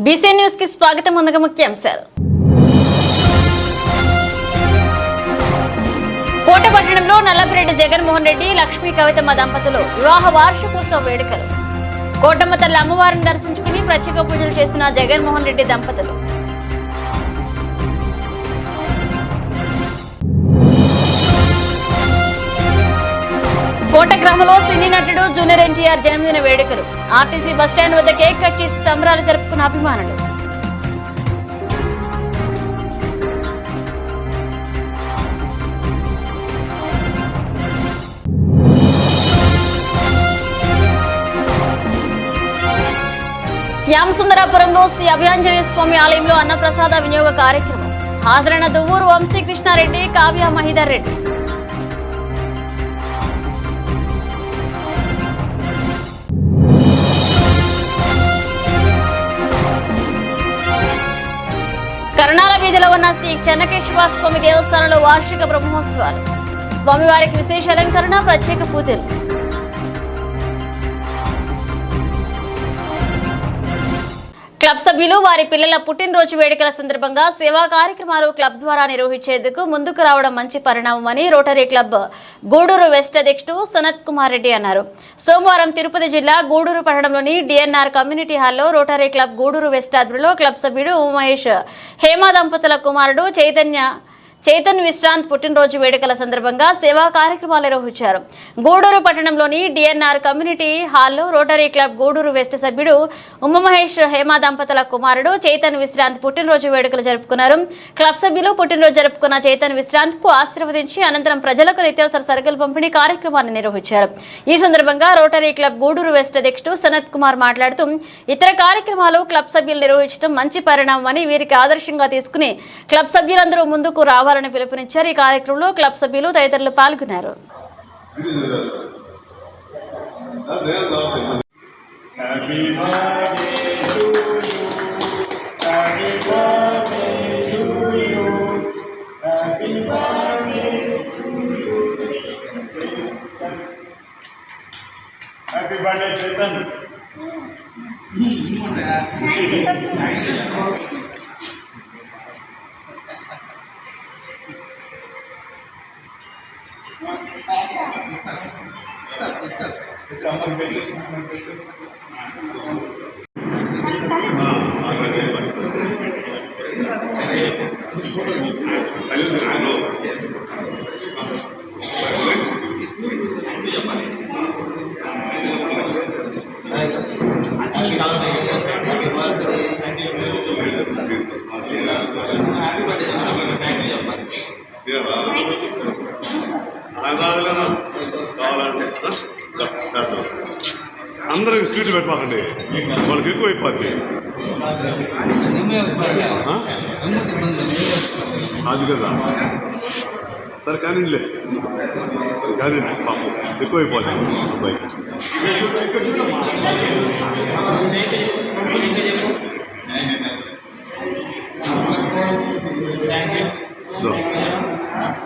BC news కి స్వాగతం. ముందుగా ముఖ్యాంశాలు. కోటపట్టణంలో నల్లపిరెడ్డి జగన్మోహన్ రెడ్డి, లక్ష్మీ కవితమ్మ దంపతులు వివాహ వార్షికోత్సవ వేడుకలు. కోటమ్మ తల్లి అమ్మవారిని దర్శించుకుని ప్రత్యేక పూజలు చేసిన జగన్మోహన్ రెడ్డి దంపతులు. కోట గ్రామంలో సినీ నటుడు జూనియర్ ఎన్టీఆర్ జన్మదిన వేడుకలు. ఆర్టీసీ బస్టాండ్ వద్ద కేక్ కట్ చేసి సంబరాలు జరుపుకున్న అభిమానులు. శ్యామసుందరాపురంలో శ్రీ అభయాంజనేయ స్వామి ఆలయంలో అన్నప్రసాద వినియోగ కార్యక్రమం. హాజరైన దువ్వూరు వంశీకృష్ణారెడ్డి, కావ్య మహిదర్ రెడ్డి. కర్ణాల వీధిలో ఉన్న శ్రీ చెన్నకేశవ స్వామి దేవస్థానంలో వార్షిక బ్రహ్మోత్సవాలు. స్వామివారికి విశేష అలంకరణ, ప్రత్యేక పూజలు. క్లబ్ సభ్యులు వారి పిల్లల పుట్టినరోజు వేడుకల సందర్భంగా సేవా కార్యక్రమాలు క్లబ్ ద్వారా నిర్వహించేందుకు ముందుకు రావడం మంచి పరిణామమని రోటరీ క్లబ్ గూడూరు వెస్ట్ అధ్యక్షుడు సనత్ కుమార్ రెడ్డి అన్నారు. సోమవారం తిరుపతి జిల్లా గూడూరు పట్టణంలోని డిఎన్ఆర్ కమ్యూనిటీ హాల్లో రోటరీ క్లబ్ గూడూరు వెస్ట్ ఆధ్వర్యంలో క్లబ్ సభ్యుడు ఉమేష్, హేమ దంపతుల కుమారుడు చైతన్ విశ్రాంత్ పుట్టినరోజు వేడుకల సందర్భంగా సేవా కార్యక్రమాలు నిర్వహించారు. గూడూరు పట్టణంలోని డిఎన్ఆర్ కమ్యూనిటీ హాల్లో రోటరీ క్లబ్ గూడూరు వెస్ట్ సభ్యుడు ఉమామహేష్, హేమ దంపతుల కుమారుడు చైతన్ విశ్రాంత్ పుట్టినరోజు వేడుకలు జరుపుకున్నారు. క్లబ్ సభ్యులు పుట్టినరోజు జరుపుకున్న చైతన్ విశ్రాంత్ కు ఆశీర్వదించి అనంతరం ప్రజలకు నిత్యావసర సరుకుల పంపిణీ కార్యక్రమాన్ని నిర్వహించారు. ఈ సందర్భంగా రోటరీ క్లబ్ గూడూరు వెస్ట్ అధ్యక్షుడు సనత్ కుమార్ మాట్లాడుతూ ఇతర కార్యక్రమాలు క్లబ్ సభ్యులు నిర్వహించడం మంచి పరిణామమని, వీరికి ఆదర్శంగా తీసుకుని క్లబ్ సభ్యులందరూ ముందుకు రావాలని పిలుపునిచ్చారు. ఈ కార్యక్రమంలో క్లబ్ సభ్యులు తదితరులు పాల్గొన్నారు. అందరూ స్వీట్ పెట్టమాకండి, వాళ్ళకి ఎక్కువ అయిపోద్ది. అది కదా సరే కానీలే, కానీ పాపం ఎక్కువ అయిపోద్ది అబ్బాయి.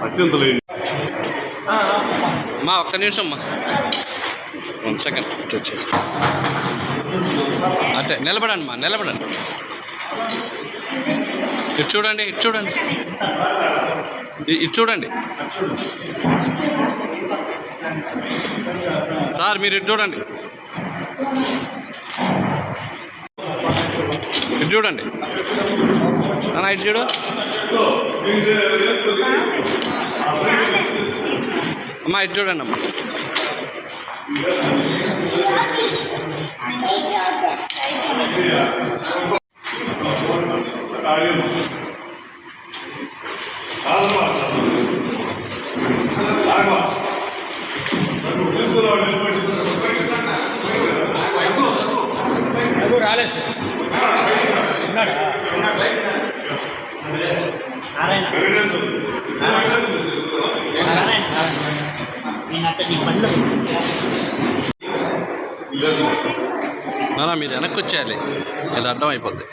అత్యంత లేదు మా ఒక్క నిమిషం అమ్మా, 1 సెకండ్ అంటే నిలబడండి మా, నిలబడండి. ఇటు చూడండి, ఇటు చూడండి, ఇటు చూడండి సార్, మీరు ఇటు చూడండి, ఇటు చూడండి అన్న, ఇటు చూడు అమ్మా, ఇటు చూడండి అమ్మా. రాలేదు నానా మీరు వెనక్కి వచ్చేయాలి, ఇది అడ్డం అయిపోద్ది.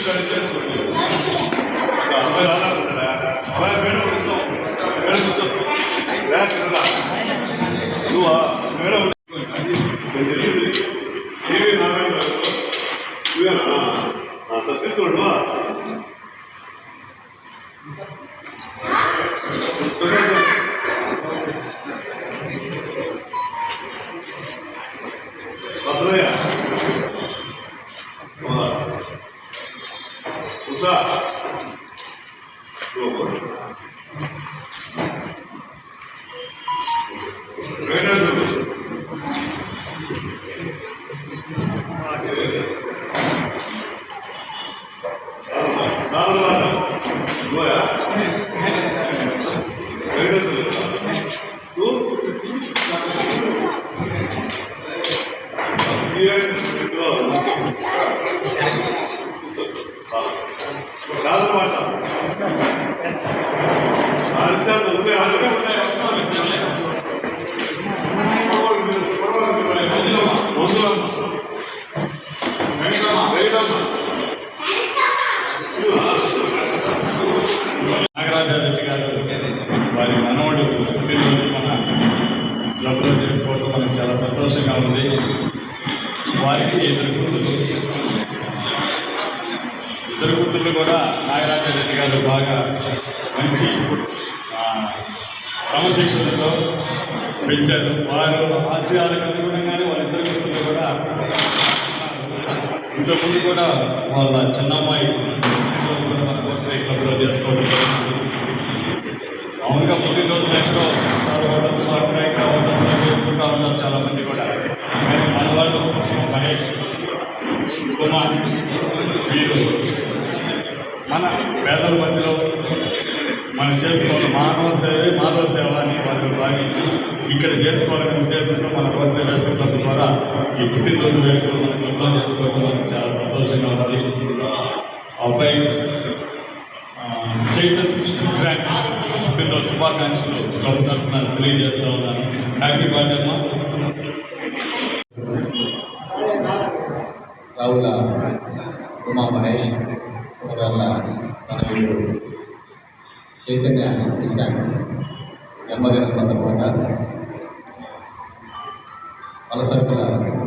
తీసుకోండి ఉషా నాగరాజారెడ్డి గారు వారి మనవడు పుట్టినరోజు మన క్లబ్లో చేసుకోవడం మనకు చాలా సంతోషంగా ఉంది. వారికి ఇద్దరు కూతుళ్ళు కూడా నాగరాజారెడ్డి గారు బాగా మంచి క్రమశిక్షణతో పెంచారు. వారు ఆశయాలకు అనుగుణంగానే వాళ్ళిద్దరు కూతుళ్ళు కూడా ఇంతకుముందు కూడా వాళ్ళ చిన్నమ్మాయి మన బర్త్డే క్లబ్లో చేసుకోవడం మామూలుగా పుట్టినరోజు టైంలో చేసుకుంటూ ఉన్నారు చాలామంది కూడా. మన వాళ్ళు మహేష్ కుమార్ వీరు మన పేదల మధ్యలో మనం చేసుకోవాలి మాధవ సేవ అని వాళ్ళు భావించి ఇక్కడ చేసుకోవాలనే ఉద్దేశంతో మన బర్త్డే వెస్ట్ క్లబ్ ద్వారా ఈ పుట్టినరోజు వేడుకలు మన క్లబ్లో చేసుకోవడం మనకు చాలా సంతోషంగా ఉన్నది. అబ్బాయి చైతన్ ఫ్రాంక్ పుట్టినరోజు శుభాకాంక్షలు క్లబ్ తరఫున తెలియజేస్తూ ఉన్నాను. హ్యాపీ బర్త్డే అమ్మా. రావుల ఉమా మహేష్ సోదరుల తనయుడు చైతన్య విశ్రాంత్ జన్మదిన సందర్భంగా పలసరుకుల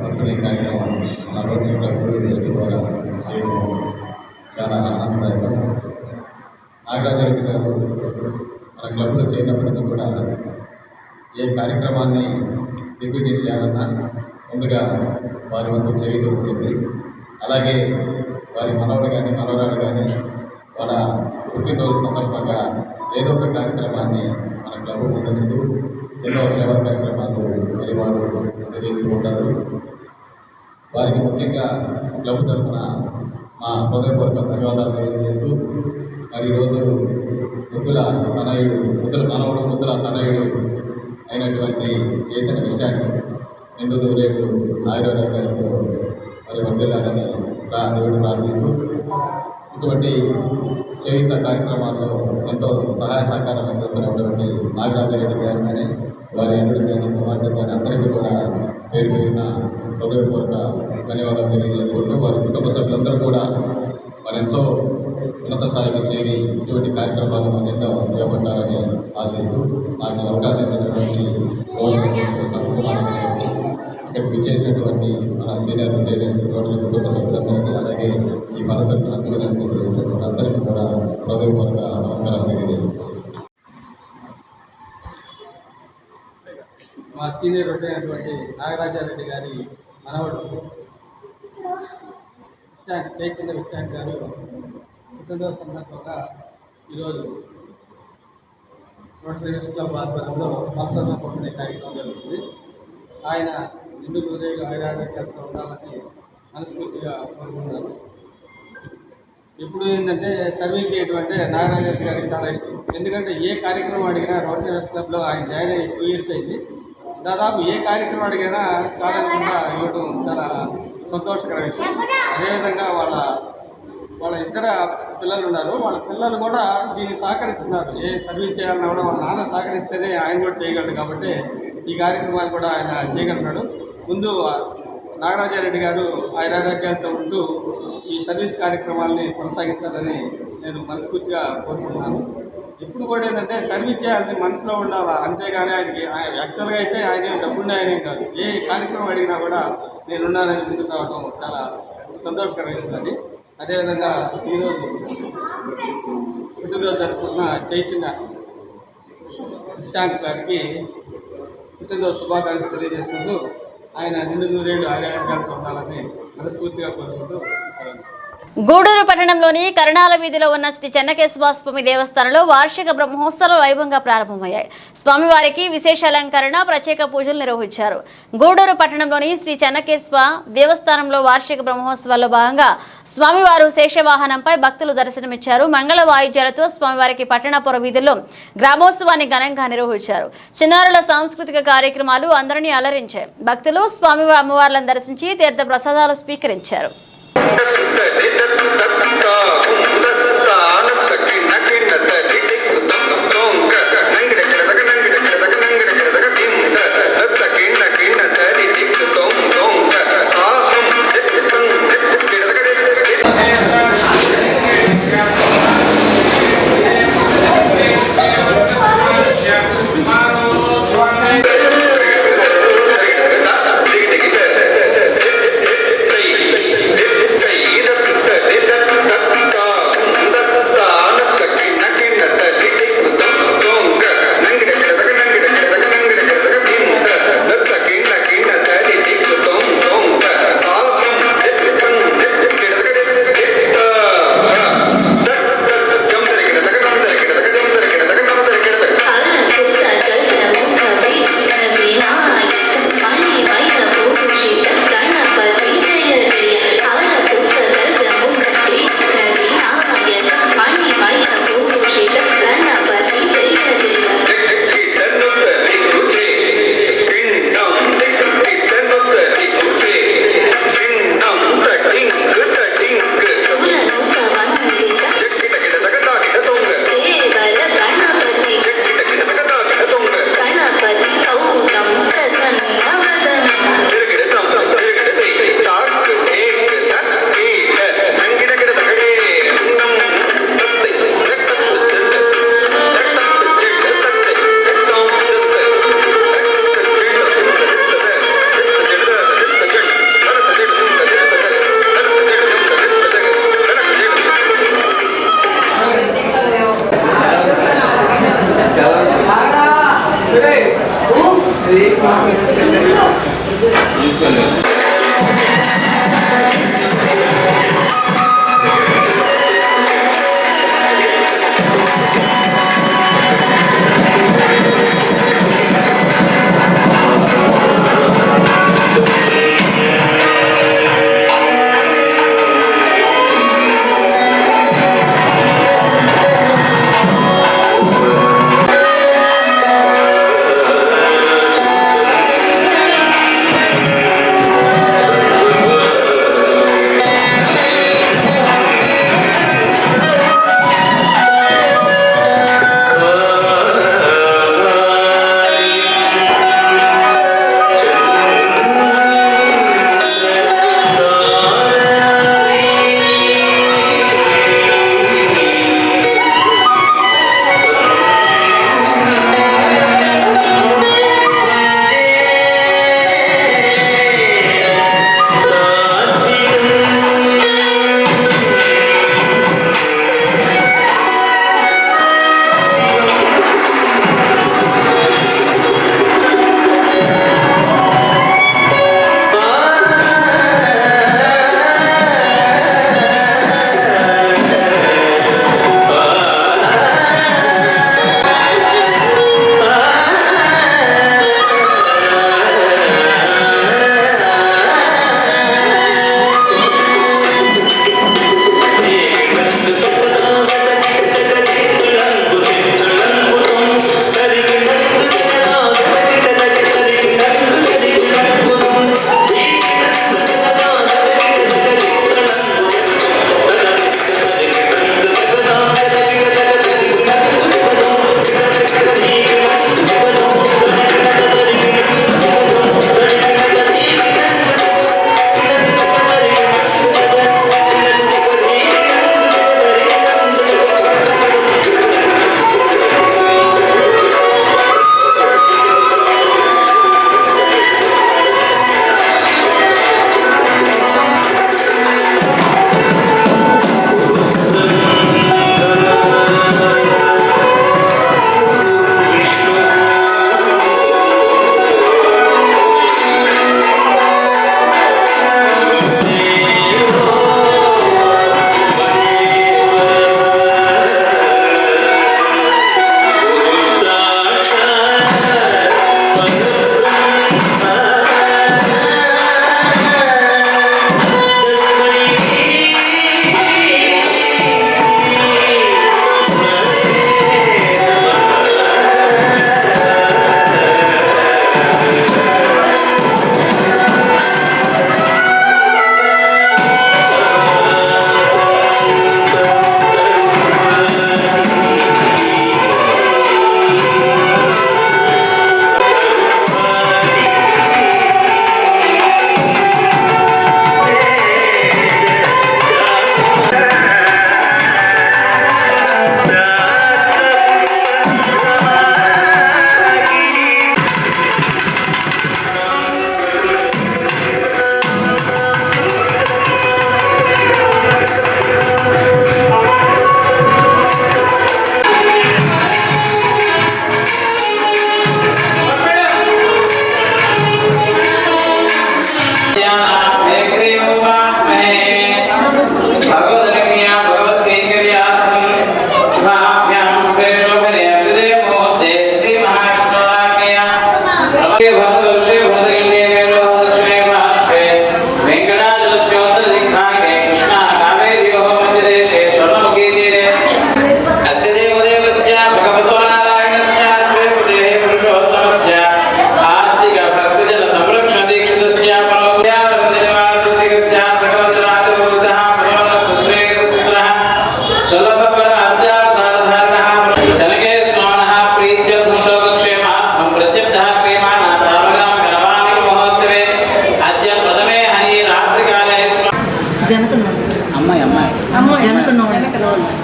బర్త్డే కార్యక్రమం మన రోడ్డు క్లబ్ వేస్ట్ ద్వారా చేయడం చాలా ఆనందదాయకం. నాగరాజరెడ్డి గారు మన క్లబ్లో చేరినప్పటి నుంచి కూడా ఏ కార్యక్రమాన్ని దిగ్విజయం చేయాలన్నా ముందుగా వారి వంతు చేయుతూ ఉంటుంది. అలాగే వారి మనవడు కానీ మనవరాలు కానీ వాళ్ళ పుట్టినరోజు సందర్భంగా ఏదో ఒక కార్యక్రమాన్ని మన క్లబ్ ముందుంచుతూ ఎన్నో సేవా కార్యక్రమాలు మరి వారు అందజేస్తూ ఉంటారు. వారికి ముఖ్యంగా క్లబ్ తరఫున మా హృదయపూర్వక ధన్యవాదాలు తెలియజేస్తూ మరి ఈరోజు ముద్దుల మనవడు ముద్దుల తనయుడు అయినటువంటి చైతన్య విషయాన్ని నిండు దూరేడు ఆయుర్వేదంతో మరి వర్దిల్లాలని దేవుడు ప్రార్థిస్తూ ఇటువంటి చేయుత కార్యక్రమాల్లో ఎంతో సహాయ సహకారం అందిస్తున్నటువంటి నాగరాజరెడ్డి గారు కానీ వారి అల్లుడు కానీ కుమార్తె కానీ అందరికీ కూడా పేరు పేరున హృదయపూర్వక ధన్యవాదాలు తెలియజేసుకుంటూ వారి కుటుంబ సభ్యులందరూ కూడా వారెంతో ఉన్నత స్థాయికి చేరి ఇటువంటి కార్యక్రమాలు ఎన్నో చేపట్టాలని ఆశిస్తూ నాకు అవకాశం ఇచ్చినటువంటి ఇక్కడికి విచ్చేసినటువంటి మన సీనియర్ లీడర్స్ టోటల్ కుటుంబ సభ్యులందరికీ అలాగే ఈ మనసభ్యుల అభివృద్ధికి వచ్చినటువంటి అందరికీ కూడా హృదయపూర్వక నమస్కారాలు తెలియజేస్తున్నాను. మా సీనియర్ అయినటువంటి నాగరాజారెడ్డి గారి మనవడు చైతన్య విశ్రాంత్ గారు పుట్టినరోజు సందర్భంగా ఈరోజు రోటరీ వెస్ట్ క్లబ్ ఆధ్వర్యంలో పల్సర్ల పంపిణీ కార్యక్రమం జరుగుతుంది. ఆయన నిండు హృదయ ఆయురారోగ్యాలతో ఉండాలని మనస్ఫూర్తిగా కోరుకుంటున్నాను. ఇప్పుడు ఏంటంటే సర్వీస్ చేయడం అంటే నాగరాజరెడ్డి గారికి చాలా ఇష్టం. ఎందుకంటే ఏ కార్యక్రమం అడిగినా రోటరీ వెస్ట్ క్లబ్లో ఆయన జాయిన్ అయ్యి 2 years అయింది. దాదాపు ఏ కార్యక్రమం అడిగినా కాదనకుండా ఇవ్వడం చాలా సంతోషకర విషయం. అదేవిధంగా వాళ్ళ ఇద్దరు పిల్లలు ఉన్నారు. వాళ్ళ పిల్లలు కూడా దీన్ని సహకరిస్తున్నారు. ఏ సర్వీస్ చేయాలన్నా కూడా వాళ్ళ నాన్న సహకరిస్తేనే ఆయన కూడా చేయగలడు. కాబట్టి ఈ కార్యక్రమాలు కూడా ఆయన చేయగలుగుతాడు. ముందు నాగరాజారెడ్డి గారు ఆయురారోగ్యాలతో ఉంటూ ఈ సర్వీస్ కార్యక్రమాలని కొనసాగించాలని నేను మనస్ఫూర్తిగా కోరుకుంటున్నాను. ఇప్పుడు కూడా ఏంటంటే సర్వీస్ చేయాలని మనసులో ఉండాలి, అంతేగాని ఆయనకి యాక్చువల్గా అయితే ఆయన డబ్బున్న ఆయనే కాదు, ఏ కార్యక్రమం అడిగినా కూడా నేనున్నానని ముందుకు రావడం చాలా సంతోషకర విషయం అది. అదేవిధంగా ఈరోజు పుట్టినరోజు జరుపుకున్న చైతన్య శాంతి గారికి పుట్టినరోజు శుభాకాంక్షలు తెలియజేసుకుంటూ ఆయన నిండు నూరేళ్లు ఆరోగ్యాలతో ఉండాలని మనస్ఫూర్తిగా కోరుకుంటూ గూడూరు పట్టణంలోని కరణాల వీధిలో ఉన్న శ్రీ చెన్నకేశవ స్వామి దేవస్థానంలో వార్షిక బ్రహ్మోత్సవాలు వైభవంగా ప్రారంభమయ్యాయి. స్వామివారికి విశేష అలంకరణ, ప్రత్యేక పూజలు నిర్వహించారు. గూడూరు పట్టణంలోని శ్రీ చెన్నకేశవ దేవస్థానంలో వార్షిక బ్రహ్మోత్సవాల్లో భాగంగా స్వామివారు శేషవాహనంపై భక్తులు దర్శనమిచ్చారు. మంగళ వాయిద్యాలతో స్వామివారికి పట్టణపుర వీధుల్లో గ్రామోత్సవాన్ని ఘనంగా నిర్వహించారు. చిన్నారుల సాంస్కృతిక కార్యక్రమాలు అందరినీ అలరించాయి. భక్తులు స్వామి అమ్మవార్లను దర్శించి తీర్థ ప్రసాదాలు స్వీకరించారు.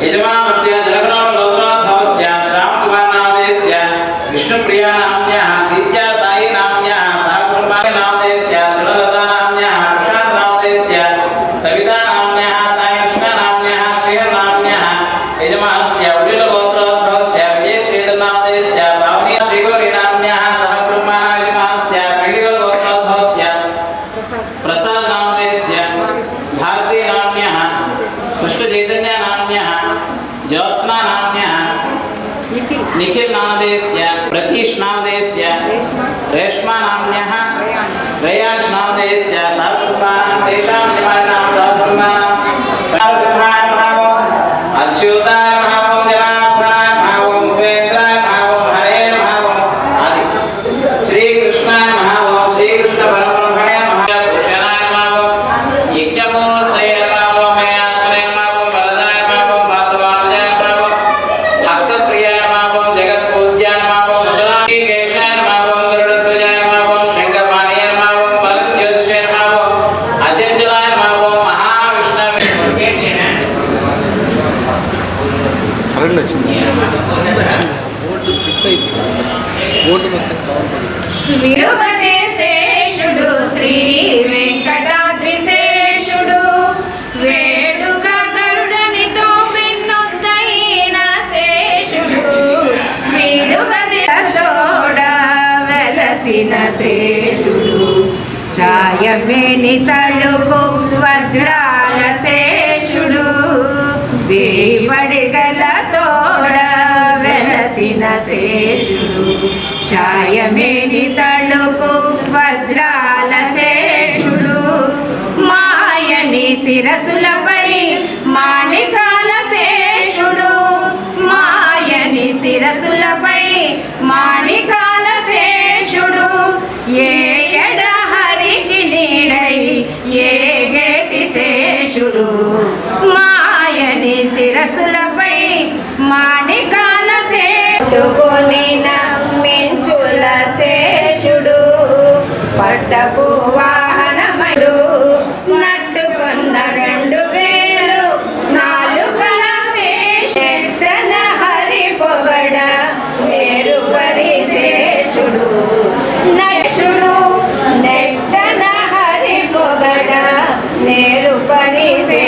యజమానస్య జనగణోద్భవస్య శ్రావణకుమారనామధేయస్య విష్ణుప్రియానామ్న్యः దీత్యాసాయినామ్న్యः సహకుమారనామధేయస్య సురలతానామ్న్యः ప్రశాంతనామధేయస్య సవితానామ్న్యः సాయికృష్ణనామ్న్యः శ్రీహర్నామ్న్యः యజమానస్య ఉడిలగోత్రోద్భవస్య విజయశ్రీధర్నామధేయస్య భావనీయ శ్రీగౌరీనామ్న్యः సహకుమారయజమానస్య ప్రగిగోత్రోద్భవస్య ప్రసాదనామధేయస్య భారతీనామ్న్యः कृष्णचैतन्यनाम्न्यः ज्योत्स्नानाम्न्यः निखिलनामधेयस्य प्रतीशनामधेयस्य रेश्मानाम्न्यः रेयांशनामधेयस्य सहकुटुम्बानां तेषां यजमानानां सहकुटुम्बानां सारसिंहाय नमः अच्युताय नमः जनार्दनाय नमः उपेन्द्राय नमः हरे नमः आदि श्रीकृष्णाय नमः श्रीकृष्ण परब्रह्मणे नमः कृष्णाय नमः यज्ञमूर्तये नमः కరెంట్ వచ్చింది. విడుగదేశేషుడు శ్రీ వెంకటాద్రిశేషుడు వేడుక గరుడనితో పిన్నొద్దైన శేషుడు విడుగదేశోడ వెలసిన శేషుడు ఛాయమేని తళుకు వజ్రాల శేషుడు వేవడిగల తోడ వెలసిన శేషుడు ఛాయమేని తళుకు వజ్రాల శేషుడు మాయని శిరసులపై మాణికాల శేషుడు మాయని శిరసులపై మాణికాల శేషుడు ఏ ఎడ హరికి నీడై ఏగేటి శేషుడు మాయని శిరసులపై మాణికాల శేషుడుని నమ్మించుల శేషుడు పట్టపు వాహనమడు నట్టుకున్న 2000 నాలుకల శేషన హరి పొగడ నేరు పరిశేషుడు నశుడు నెట్టన హరి పొగడ నేరు పరిశే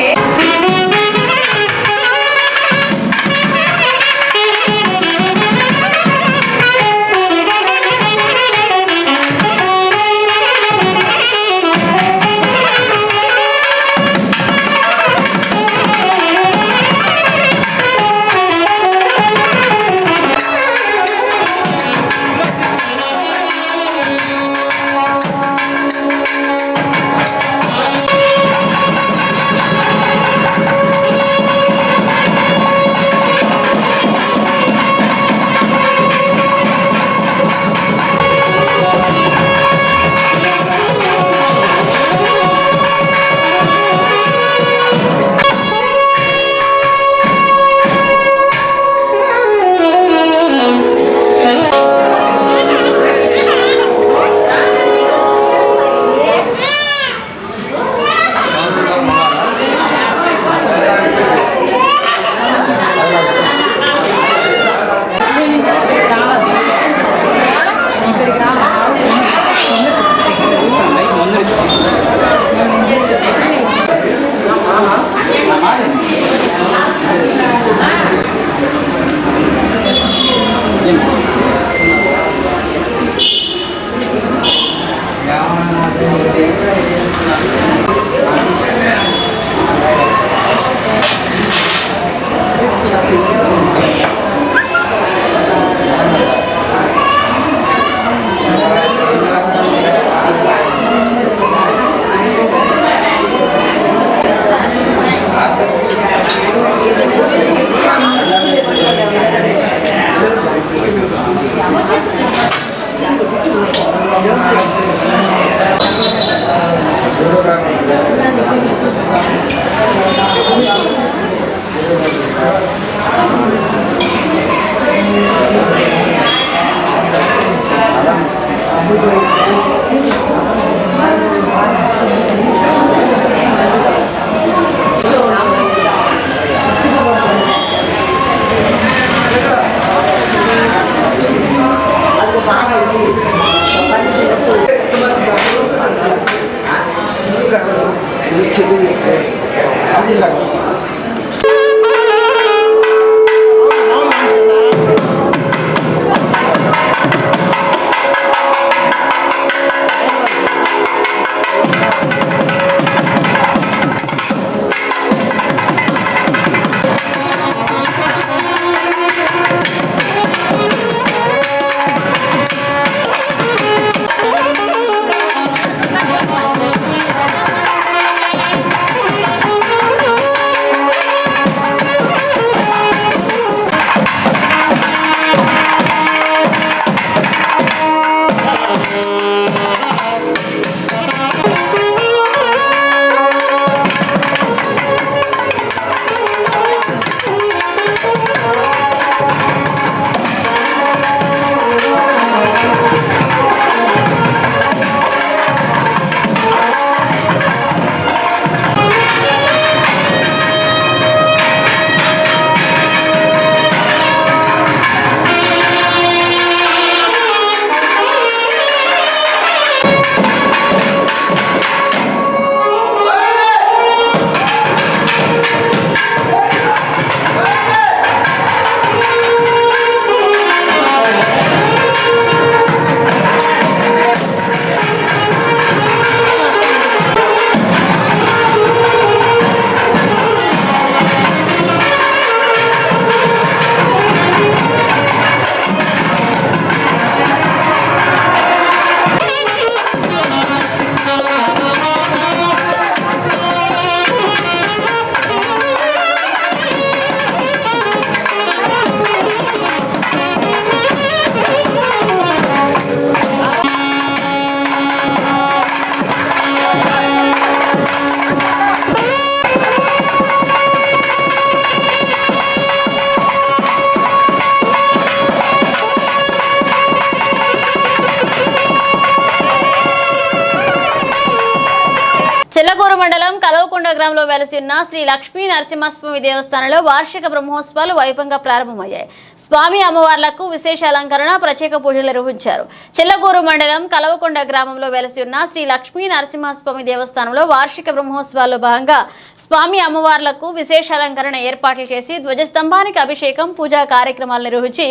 చెల్లగూరు మండలం కలవకొండ గ్రామంలో వెలసి ఉన్న శ్రీ లక్ష్మీ నరసింహస్వామి దేవస్థానంలో వార్షిక బ్రహ్మోత్సవాలు వైభవంగా ప్రారంభమయ్యాయి. స్వామి అమ్మవార్లకు విశేష అలంకరణ, ప్రత్యేక పూజలు నిర్వహించారు. చెల్లగూరు మండలం కలవకొండ గ్రామంలో వెలసి ఉన్న శ్రీ లక్ష్మీ నరసింహస్వామి దేవస్థానంలో వార్షిక బ్రహ్మోత్సవాల్లో భాగంగా స్వామి అమ్మవార్లకు విశేష అలంకరణ ఏర్పాట్లు చేసి ధ్వజస్తంభానికి అభిషేకం, పూజా కార్యక్రమాలు నిర్వహించి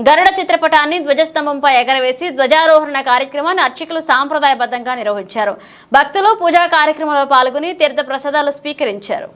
గరుడ చిత్రపటాన్ని ధ్వజస్తంభంపై ఎగరవేసి ధ్వజారోహణ కార్యక్రమాన్ని అర్చకులు సాంప్రదాయబద్ధంగా నిర్వహించారు. భక్తులు పూజా కార్యక్రమంలో పాల్గొని తీర్థ ప్రసాదాలు స్వీకరించారు.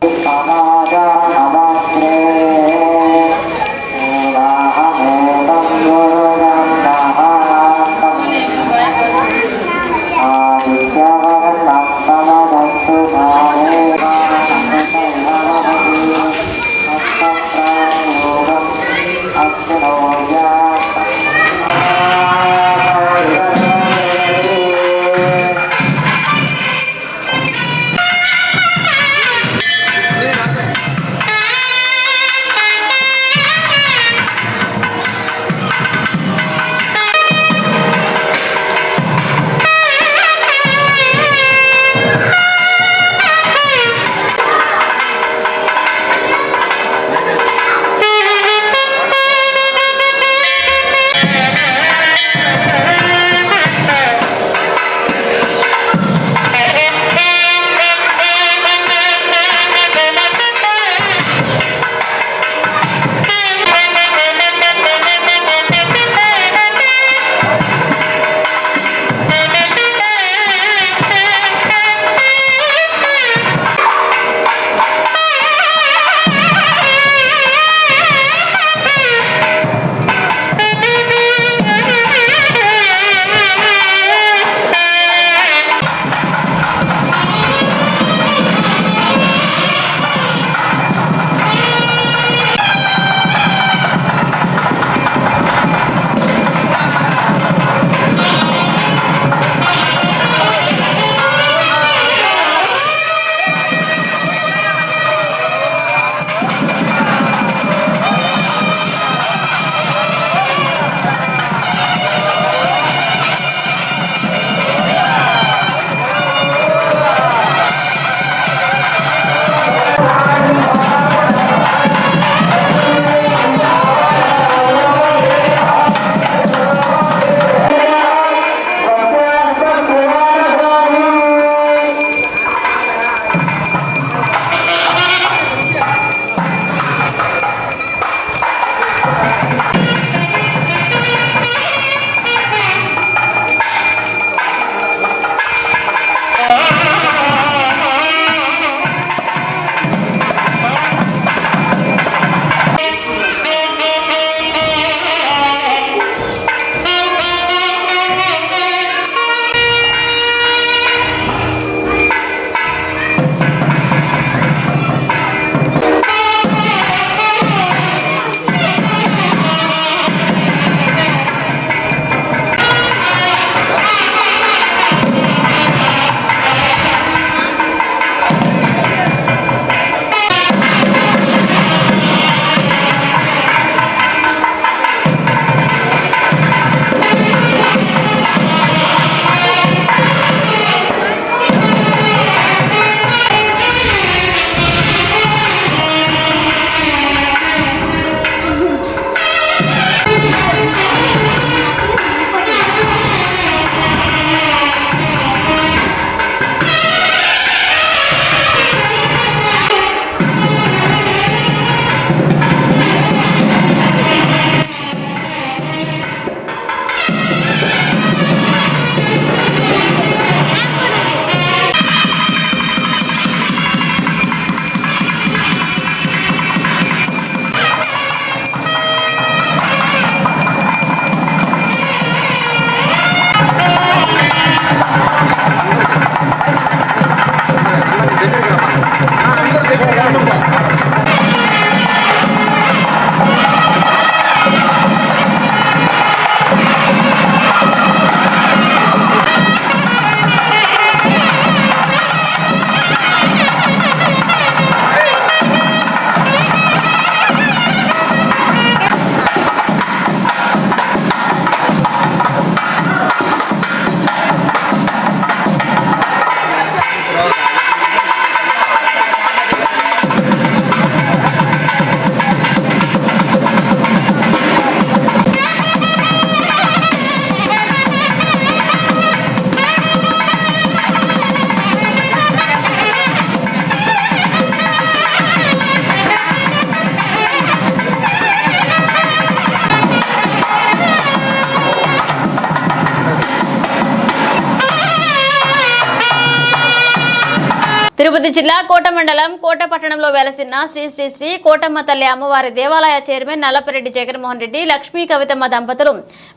తిరుపతి జిల్లా కోట మండలం కోట పట్టణంలో వెలసిన శ్రీ శ్రీ శ్రీ కోటమ్మ తల్లి అమ్మవారి దేవాలయ చైర్మన్ నల్లపరెడ్డి జగన్మోహన్ రెడ్డి లక్ష్మీ కవితమ్మ దంపతులు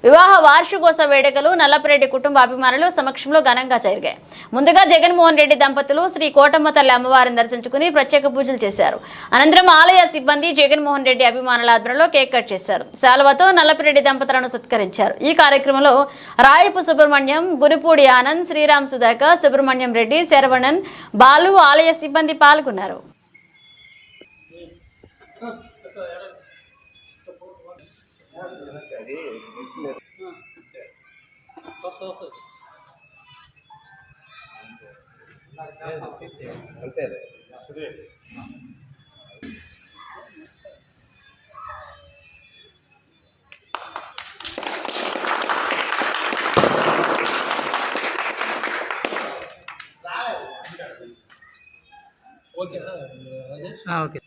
వివాహ వార్షికోత్సవ వేడుకలు నల్లపరెడ్డి కుటుంబ అభిమానులు సమక్షంలో ఘనంగా జరిగాయి. ముందుగా జగన్మోహన్ రెడ్డి దంపతులు శ్రీ కోటమ్మ తల్లి అమ్మవారిని దర్శించుకుని ప్రత్యేక పూజలు చేశారు. అనంతరం ఆలయ సిబ్బంది జగన్మోహన్ రెడ్డి అభిమానుల ఆధ్వర్యంలో కేక్ కట్ చేశారు. శాలువతో నల్లపరెడ్డి దంపతులను సత్కరించారు. ఈ కార్యక్రమంలో రాయపు సుబ్రహ్మణ్యం, గురుపూడి ఆనంద్, శ్రీరామ్ సుధాకర్, సుబ్రహ్మణ్యం రెడ్డి, శరవణన్, బాలు ఆలయ సిబ్బంది పాల్గొన్నారు. ఓకే.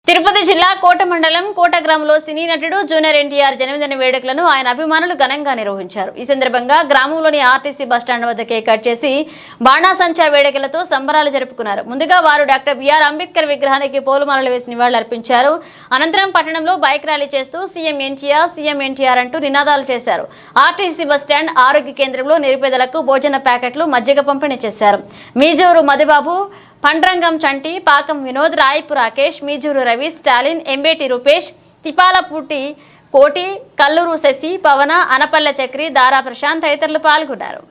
తిరుపతి జిల్లా కోట మండలం కోట గ్రామంలో సినీ నటుడు జూనియర్ ఎన్టీఆర్ జన్మదిన వేడుకలను ఆయన అభిమానులు ఘనంగా నిర్వహించారు. ఈ సందర్భంగా గ్రామంలోని ఆర్టీసీ బస్టాండ్ వద్ద కేక్ కట్ చేసి బాణాసంచా వేడుకలతో సంబరాలు జరుపుకున్నారు. ముందుగా వారు డాక్టర్ బిఆర్ అంబేద్కర్ విగ్రహానికి పూలమాలలు వేసి నివాళులర్పించారు. అనంతరం పట్టణంలో బైక్ ర్యాలీ చేస్తూ సీఎం ఎన్టీఆర్ అంటూ నినాదాలు చేశారు. ఆర్టీసీ బస్టాండ్ ఆరోగ్య కేంద్రంలో నిరుపేదలకు భోజన ప్యాకెట్లు, మజ్జిగ పంపిణీ చేశారు. మీజూరు మధుబాబు, పండ్రంగం చంటి, పాకం వినోద్, రాయపు రాకేష్, మీజూరు రవి, స్టాలిన్, ఎంబేటి రూపేష్, తిపాలపూటి కోటి, కల్లూరు శశి, పవన, అనపల్లె చక్రి, దారా ప్రశాంత్ తదితరులు పాల్గొన్నారు.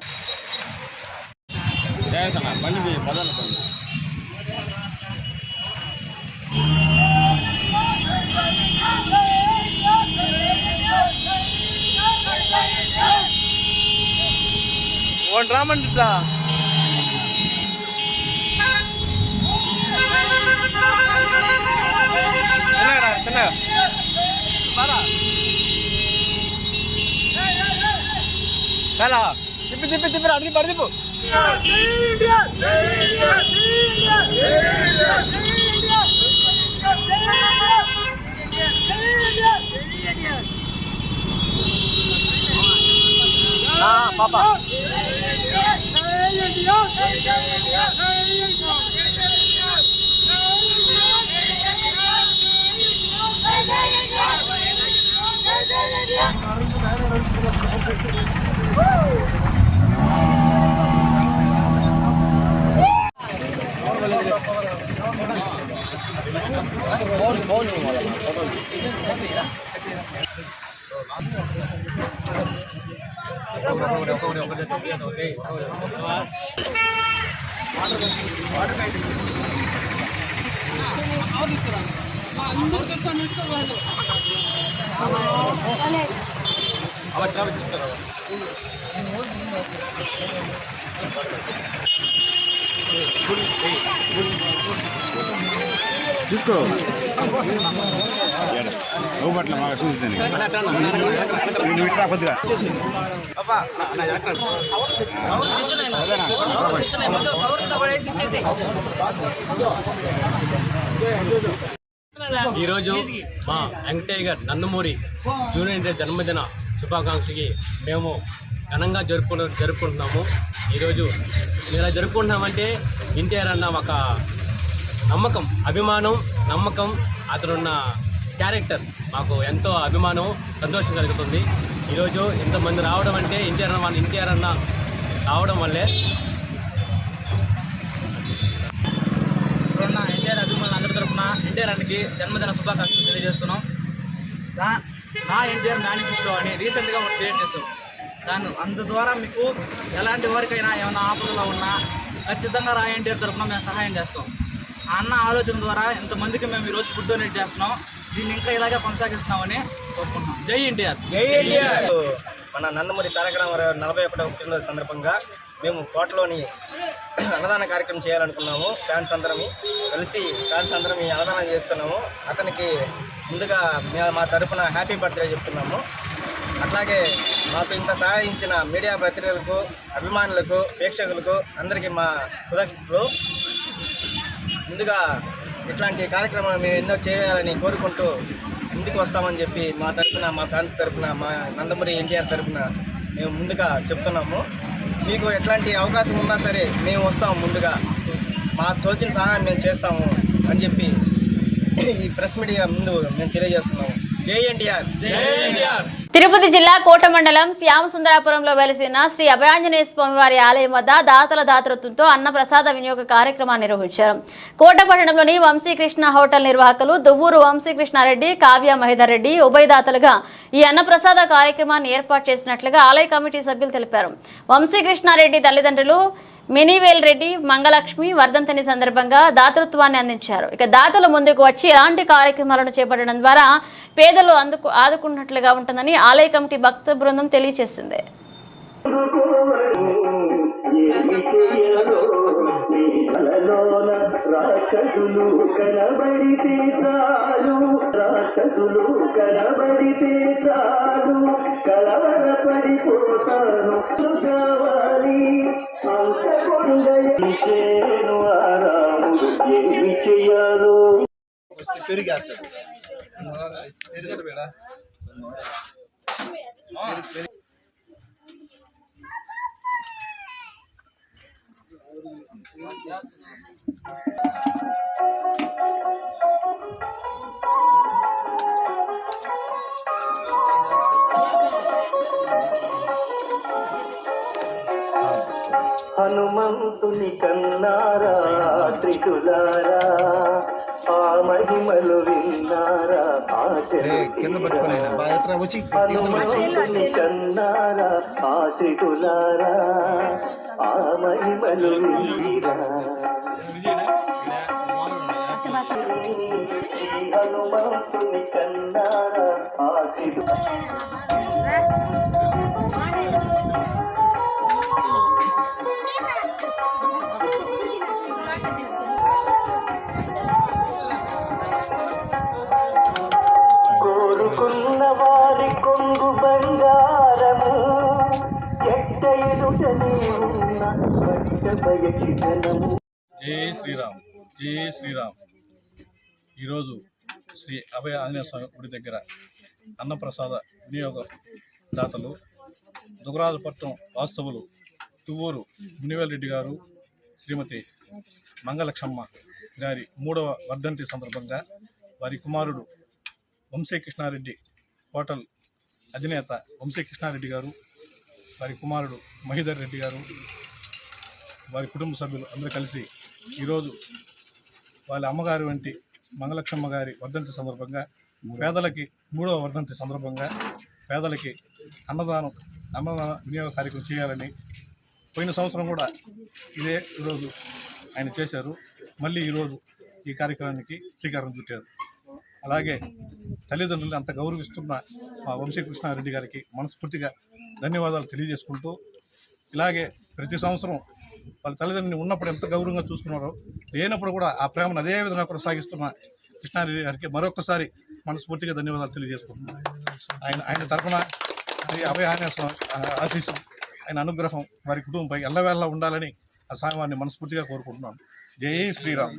తీసుకో లోపట్ల బాగా చూస్తుంది నువ్వు ఇట్లా కొద్దిగా ఈరోజు మా వెంకటయ్య గారు నందమూరి జూనియర్ ఎన్టీఆర్ జన్మదిన శుభాకాంక్షకి మేము ఘనంగా జరుపుకుంటున్నాము. ఈరోజు ఇలా జరుపుకుంటున్నామంటే ఎన్టీఆర్ అన్న ఒక నమ్మకం, అభిమానం, నమ్మకం, అతనున్న క్యారెక్టర్ మాకు ఎంతో అభిమానం, సంతోషం కలుగుతుంది. ఈరోజు ఇంతమంది రావడం అంటే ఎన్టీఆర్ అన్న రావడం వల్లే. ఇప్పుడున్న ఎన్టీఆర్ అభిమానులు అందరి తరఫున ఎన్టీఆర్ అన్నకి జన్మదిన శుభాకాంక్షలు తెలియజేస్తున్నాం. నా ఎన్టీఆర్ మేనిఫెస్టో అని రీసెంట్గా ఒకటి క్రియేట్ చేస్తాం. అందు ద్వారా మీకు ఎలాంటి వారికైనా ఏమైనా ఆపదలో ఉన్నా ఖచ్చితంగా రా ఎన్టీఆర్ తరఫున మేము సహాయం చేస్తాం. ఆ అన్న ఆలోచన ద్వారా ఎంతమందికి మేము ఈరోజు ఫుడ్ డొనేట్ చేస్తున్నాం. దీన్ని ఇంకా ఇలాగే కొనసాగిస్తున్నామని కోరుకుంటున్నాం. జై ఎన్టీఆర్. జై ఎన్టీఆర్. మన నందమూరి తారక రామారావు 41వ పుట్టినరోజు సందర్భంగా మేము కోటలోని అన్నదాన కార్యక్రమం చేయాలనుకున్నాము. ఫ్యాన్స్ అందరం కలిసి అన్నదానం చేస్తున్నాము. అతనికి ముందుగా మా తరఫున హ్యాపీ బర్త్డే చెప్తున్నాము. అట్లాగే మాకు ఇంత సహాయించిన మీడియా ప్రతినిధులకు, అభిమానులకు, ప్రేక్షకులకు అందరికీ మా కృతజ్ఞతలు. ముందుగా ఇట్లాంటి కార్యక్రమాలు మేము ఎన్నో చేయాలని కోరుకుంటూ ముందుకు వస్తామని చెప్పి మా తరఫున, మా ఫ్యాన్స్ తరఫున, మా నందమూరి ఎన్టీఆర్ తరఫున మేము ముందుగా చెప్తున్నాము. మీకు ఎట్లాంటి అవకాశం ఉన్నా సరే మేము వస్తాము, ముందుగా మా తోచిన సహాయం మేము చేస్తాము అని చెప్పి ఈ ప్రెస్ మీడియా ముందు మేము తెలియజేస్తున్నాము. జై ఎన్టీఆర్. జై ఎన్టీఆర్. తిరుపతి జిల్లా కోట మండలం శ్యామసుందరాపురంలో వెలిసిన శ్రీ అభయాంజనేయ స్వామి వారి ఆలయం వద్ద దాతల దాతృత్వంతో అన్న ప్రసాద వినియోగ కార్యక్రమాన్ని నిర్వహించారు. కోట పట్టణంలోని వంశీకృష్ణ హోటల్ నిర్వాహకులు దువ్వూరు వంశీకృష్ణారెడ్డి, కావ్య మహేదర్ రెడ్డి ఉభయదాతలుగా ఈ అన్న ప్రసాద కార్యక్రమాన్ని ఏర్పాటు చేసినట్లుగా ఆలయ కమిటీ సభ్యులు తెలిపారు. వంశీకృష్ణారెడ్డి తల్లిదండ్రులు మినీవేల్ రెడ్డి మంగళలక్ష్మి వర్ధంతిని సందర్భంగా దాతృత్వాన్ని అందించారు. ఇక దాతలు ముందుకు వచ్చి ఇలాంటి కార్యక్రమాలను చేపట్టడం ద్వారా పేదలు ఆదుకున్నట్లుగా ఉంటుందని ఆలయ కమిటీ భక్త బృందం తెలియజేసింది. హనుమంతుని కన్నారా త్రికులారా, ఆ మహిమలు విన్నారా, హనుమంతుని కన్నారా ఆ త్రికులారా, ఆ మహిమలు విన్నారా, హనుమంతుని కన్నారా ఆ త్రికులారా. కోరుకున్న వారి కొంగు బంగారము, ఎట్టయుటనే ఉన్న భయక్షణము. జై శ్రీరామ్. జై శ్రీరామ్. ఈరోజు శ్రీ అభయ ఆంజనేయ స్వామి గుడి దగ్గర అన్నప్రసాద వినియోగ దాతలు దుగరాజపట్నం వాస్తవులు తువ్వూరు మునివేల్ రెడ్డి గారు, శ్రీమతి మంగళలక్ష్మ గారి 3వ వర్ధంతి సందర్భంగా వారి కుమారుడు వంశీకృష్ణారెడ్డి హోటల్ అధినేత వంశీకృష్ణారెడ్డి గారు, వారి కుమారుడు మహేదర్ రెడ్డి గారు, వారి కుటుంబ సభ్యులు అందరూ కలిసి ఈరోజు వాళ్ళ అమ్మగారి వంటి మంగళలక్ష్మ గారి వర్ధంతి సందర్భంగా పేదలకి 3వ వర్ధంతి సందర్భంగా పేదలకి అన్నదాన వినియోగ కార్యక్రమం చేయాలని పోయిన సంవత్సరం కూడా ఇదే ఈరోజు ఆయన చేశారు. మళ్ళీ ఈరోజు ఈ కార్యక్రమానికి శ్రీకారం చుట్టారు. అలాగే తల్లిదండ్రులు అంత గౌరవిస్తున్న మా వంశీకృష్ణారెడ్డి గారికి మనస్ఫూర్తిగా ధన్యవాదాలు తెలియజేసుకుంటూ, ఇలాగే ప్రతి సంవత్సరం వాళ్ళ తల్లిదండ్రులు ఉన్నప్పుడు ఎంత గౌరవంగా చూసుకున్నారో లేనప్పుడు కూడా ఆ ప్రేమను అదే విధంగా కొనసాగిస్తున్న కృష్ణారెడ్డి గారికి మరొకసారి మనస్ఫూర్తిగా ధన్యవాదాలు తెలియజేసుకుంటున్నాను. ఆయన తరఫున అభయ ఆశీస్సు, ఆయన అనుగ్రహం వారి కుటుంబంపై ఎల్లవేళలా ఉండాలని ఆ స్వామివారిని మనస్ఫూర్తిగా కోరుకుంటున్నాను. జై శ్రీరామ్.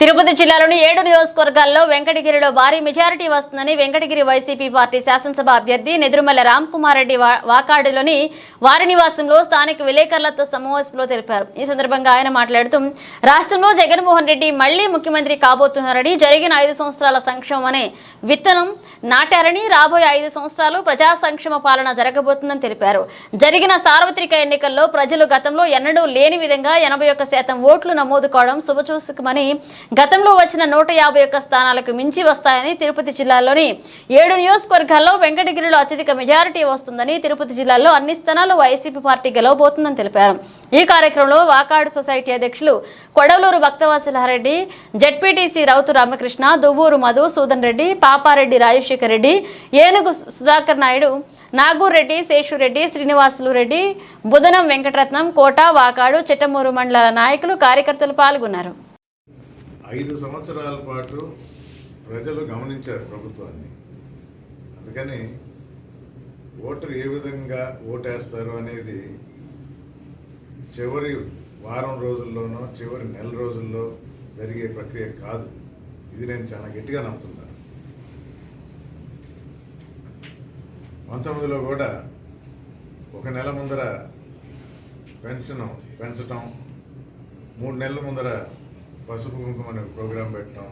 తిరుపతి జిల్లాలోని 7 నియోజకవర్గాల్లో వెంకటగిరిలో భారీ మెజారిటీ వస్తుందని వెంకటగిరి వైసీపీ పార్టీ శాసనసభ అభ్యర్థి నెదురుమల్ల రామ్కుమార్ రెడ్డి వాకాడులోని వారి నివాసంలో స్థానిక విలేకరులతో సమావేశంలో తెలిపారు. ఈ సందర్భంగా ఆయన మాట్లాడుతూ రాష్ట్రంలో జగన్మోహన్ రెడ్డి మళ్లీ ముఖ్యమంత్రి కాబోతున్నారని, జరిగిన 5 సంవత్సరాల సంక్షేమం అనే విత్తనం నాటారని, రాబోయే 5 సంవత్సరాలు ప్రజా సంక్షేమ పాలన జరగబోతుందని తెలిపారు. జరిగిన సార్వత్రిక ఎన్నికల్లో ప్రజలు గతంలో ఎన్నడూ లేని విధంగా 81% ఓట్లు నమోదు కావడం శుభసూచకమని, గతంలో వచ్చిన 151 స్థానాలకు మించి వస్తాయని, తిరుపతి జిల్లాలోని 7 నియోజకవర్గాల్లో వెంకటగిరిలో అత్యధిక మెజారిటీ వస్తుందని, తిరుపతి జిల్లాలో అన్ని స్థానాలు వైసీపీ పార్టీ గెలవబోతుందని తెలిపారు. ఈ కార్యక్రమంలో వాకాడు సొసైటీ అధ్యక్షులు కొడవలూరు భక్తవత్సలారెడ్డి, జెడ్పీటీసీ రౌతు రామకృష్ణ, దువ్వూరు మధుసూదన్ రెడ్డి, పాపారెడ్డి రాజశేఖర్ రెడ్డి, ఏనుగు సుధాకర్ నాయుడు, నాగూర్ రెడ్డి, శేషురెడ్డి, శ్రీనివాసులు రెడ్డి, బుధనం వెంకటరత్నం, కోట, వాకాడు, చిట్టమూరు మండలాల నాయకులు, కార్యకర్తలు పాల్గొన్నారు. 5 సంవత్సరాల పాటు ప్రజలు గమనించారు ప్రభుత్వాన్ని. అందుకని ఓటరు ఏ విధంగా ఓటేస్తారు అనేది చివరి వారం రోజుల్లోనో చివరి నెల రోజుల్లో జరిగే ప్రక్రియ కాదు. ఇది నేను చాలా గట్టిగా నమ్ముతున్నాను. 19లో కూడా 1 నెల ముందర పెన్షన్ పెంచటం, 3 నెలల ముందర పసుపు కుంకుమ అనే ప్రోగ్రాం పెట్టడం,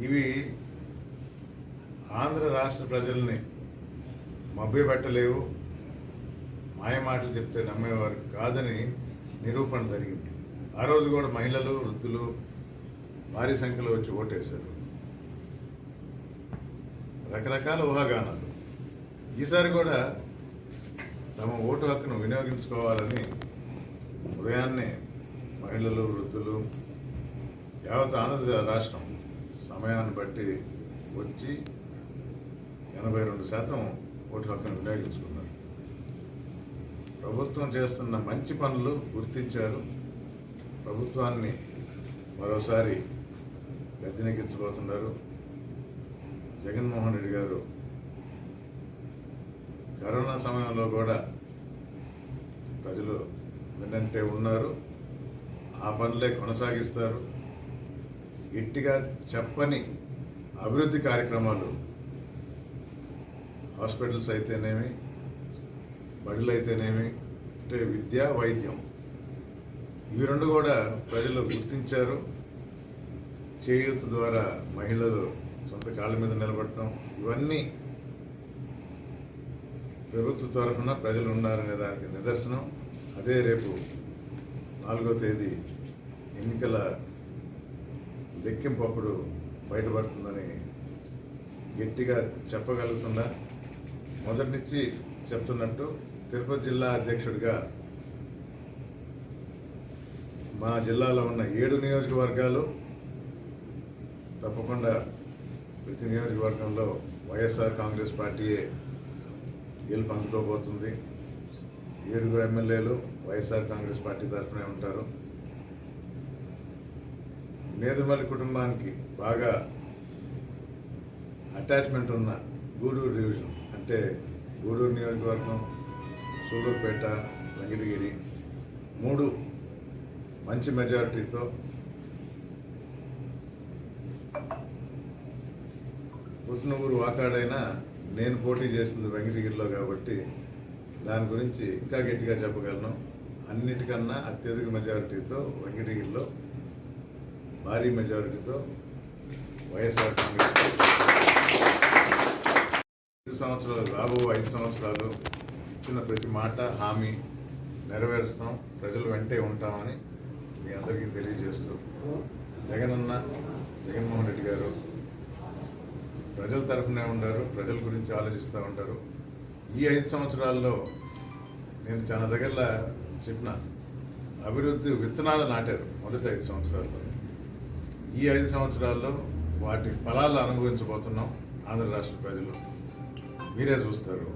ఇవి ఆంధ్ర రాష్ట్ర ప్రజల్ని మభ్యపెట్టలేవు, మాయ మాటలు చెప్తే నమ్మేవారు కాదని నిరూపణ జరిగింది. ఆ రోజు కూడా మహిళలు, వృద్ధులు భారీ సంఖ్యలో వచ్చి ఓటేశారు. రకరకాల ఊహాగానాలు. ఈసారి కూడా తమ ఓటు హక్కును వినియోగించుకోవాలని ఉదయాన్నే మహిళలు, వృద్ధులు, యావత్ ఆంధ్ర రాష్ట్రం సమయాన్ని బట్టి వచ్చి 82% ఓటు హక్కును వినియోగించుకున్నారు. ప్రభుత్వం చేస్తున్న మంచి పనులు గుర్తించారు. ప్రభుత్వాన్ని మరోసారి గద్దెనెక్కించబోతున్నారు. జగన్మోహన్ రెడ్డి గారు కరోనా సమయంలో కూడా ప్రజలు వెన్నంటే ఉన్నారు. ఆ పనులే కొనసాగిస్తారు. గట్టిగా చెప్పని అభివృద్ధి కార్యక్రమాలు, హాస్పిటల్స్ అయితేనేమి, బడులు అయితేనేమి, అంటే విద్య, వైద్యం, ఇవి 2 కూడా ప్రజలు గుర్తించారు. చేయూత ద్వారా మహిళలు సొంత కాళ్ళ మీద నిలబడటం, ఇవన్నీ ప్రభుత్వ తరఫున ప్రజలు ఉన్నారనే దానికి నిదర్శనం. అదే రేపు 4వ తేదీ ఎన్నికల లెక్కింపు అప్పుడు బయటపడుతుందని గట్టిగా చెప్పగలుగుతున్నా. మొదటి నుంచి చెప్తున్నట్టు తిరుపతి జిల్లా అధ్యక్షుడిగా మా జిల్లాలో ఉన్న 7 నియోజకవర్గాలు తప్పకుండా ప్రతి నియోజకవర్గంలో వైఎస్ఆర్ కాంగ్రెస్ పార్టీయే గెలుపు అందుకోబోతుంది. 7 ఎమ్మెల్యేలు వైఎస్ఆర్ కాంగ్రెస్ పార్టీ తరఫునే ఉంటారు. నేదుమల్లి కుటుంబానికి బాగా అటాచ్మెంట్ ఉన్న గూడూరు డివిజన్, అంటే గూడూరు నియోజకవర్గం, సూలూరుపేట, వెంకటగిరి 3 మంచి మెజారిటీతో పుట్టినూరు వాకాడైనా నేను పోటీ చేస్తుంది వెంకటగిరిలో కాబట్టి దాని గురించి ఇంకా గట్టిగా చెప్పగలను. అన్నిటికన్నా అత్యధిక మెజారిటీతో వెంకటగిరిలో భారీ మెజారిటీతో వైఎస్ఆర్ కాంగ్రెస్ 5 సంవత్సరాలు, రాబో 5 సంవత్సరాలు ఇచ్చిన ప్రతి మాట, హామీ నెరవేరుస్తాం. ప్రజలు వెంటే ఉంటామని మీ అందరికీ తెలియజేస్తూ, జగన్మోహన్ రెడ్డి గారు ప్రజల తరఫునే ఉంటారు, ప్రజల గురించి ఆలోచిస్తూ ఉంటారు. ఈ 5 సంవత్సరాల్లో నేను చాలా దగ్గరలో చెప్పిన అభివృద్ధి విత్తనాలు నాటారు మొదటి 5 సంవత్సరాల్లో. ఈ 5 సంవత్సరాల్లో వాటి ఫలాలు అనుభవించబోతున్నాం ఆంధ్ర రాష్ట్ర ప్రజలు. మీరే చూస్తారు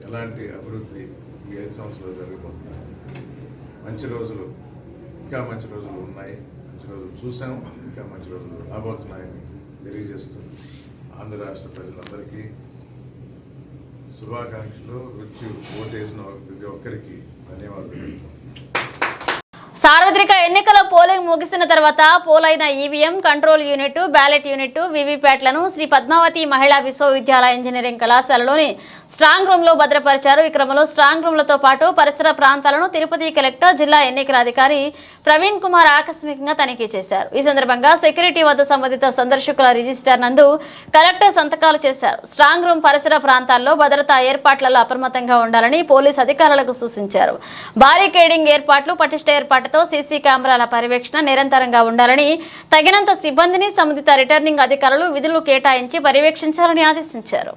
ఎలాంటి అభివృద్ధి ఈ 5 సంవత్సరాలు జరిగిపోతున్నాయి. మంచి రోజులు, ఇంకా మంచి రోజులు ఉన్నాయి. మంచి రోజులు చూసాము, ఇంకా మంచి రోజులు రాబోతున్నాయని తెలియజేస్తూ ఆంధ్ర రాష్ట్ర ప్రజలందరికీ శుభాకాంక్షలు. ఓటేసిన ప్రతి ఒక్కరికి ధన్యవాదాలు. సార్వత్రిక ఎన్నికల పోలింగ్ ముగిసిన తర్వాత పోలైన EVM, control unit, ballot unit, వీవీప్యాట్లను Shri Padmavati Mahila Vishwavidyalaya engineering కళాశాలలోని strong room లో భద్రపరిచారు. ఈ క్రమంలో స్ట్రాంగ్ రూమ్లతో పాటు పరిసర ప్రాంతాలను తిరుపతి కలెక్టర్, జిల్లా ఎన్నికల అధికారి ప్రవీణ్ కుమార్ ఆకస్మికంగా తనిఖీ చేశారు. ఈ సందర్భంగా సెక్యూరిటీ వద్ద సంబంధిత సందర్శకుల రిజిస్టర్ నందు కలెక్టర్ సంతకాలు చేశారు. స్ట్రాంగ్ రూమ్ పరిసర ప్రాంతాల్లో భద్రతా ఏర్పాట్లలో అప్రమత్తంగా ఉండాలని పోలీసు అధికారులకు సూచించారు. బారికేడింగ్ ఏర్పాట్లు, పటిష్ట ఏర్పాటుతో సీసీ కెమెరాల పర్యవేక్షణ నిరంతరంగా ఉండాలని, తగినంత సిబ్బందిని సంబంధిత రిటర్నింగ్ అధికారులు విధులు కేటాయించి పర్యవేక్షించాలని ఆదేశించారు.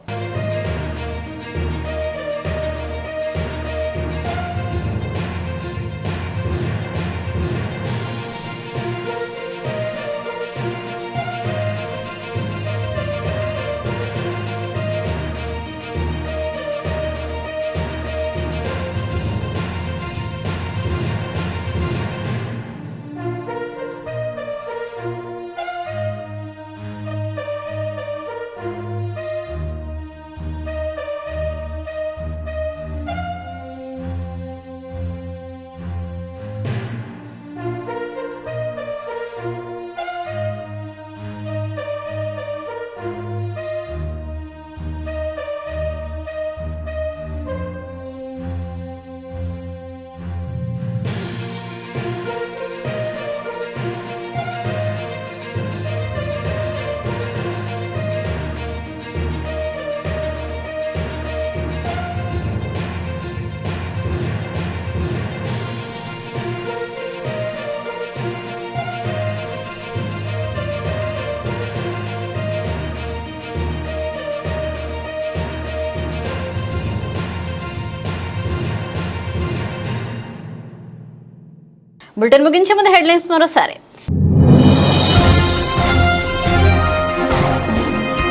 బులెటిన్ ముగించే ముందు హెడ్లైన్స్ మరోసారి.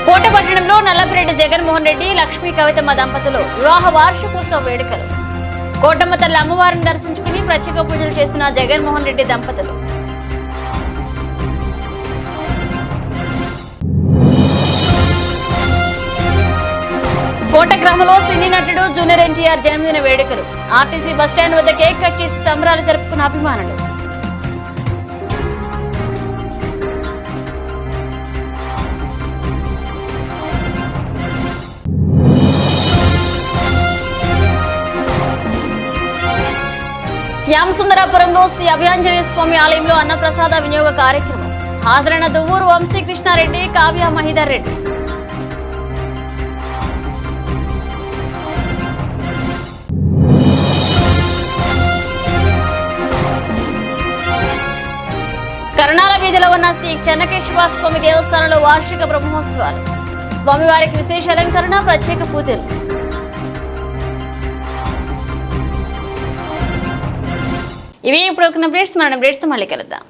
కోటపట్టణంలో నల్లపిరెడ్డి జగన్మోహన్ రెడ్డి, లక్ష్మీ కవితమ్మ దంపతులు వివాహ వార్షికోత్సవ వేడుకలు. కోటమ్మ తల్లి అమ్మవారిని దర్శించుకుని ప్రత్యేక పూజలు చేసిన జగన్మోహన్ రెడ్డి దంపతులు. కోట గ్రామంలో సినీ నటుడు జూనియర్ ఎన్టీఆర్ జన్మదిన వేడుకలు. ఆర్టీసీ బస్టాండ్ వద్ద కేక్ కట్ చేసి సంబరాలు జరుపుకున్న అభిమానులు. శ్యామ్ సుందరాపురంలో శ్రీ అభయాంజనేయ స్వామి ఆలయంలో అన్నప్రసాద వినియోగ కార్యక్రమం. హాజరైన దువ్వూరు వంశీకృష్ణారెడ్డి, కావ్య మహిధర్ రెడ్డి. కరుణాల వీధిలో ఉన్న శ్రీ చెన్నకేశవ స్వామి దేవస్థానంలో వార్షిక బ్రహ్మోత్సవాలు. స్వామివారికి విశేష అలంకరణ, ప్రత్యేక పూజలు. ఇవి ఇప్పుడు అప్డేట్స్. మన అప్డేట్స్ తో మళ్ళీ కలుద్దాం.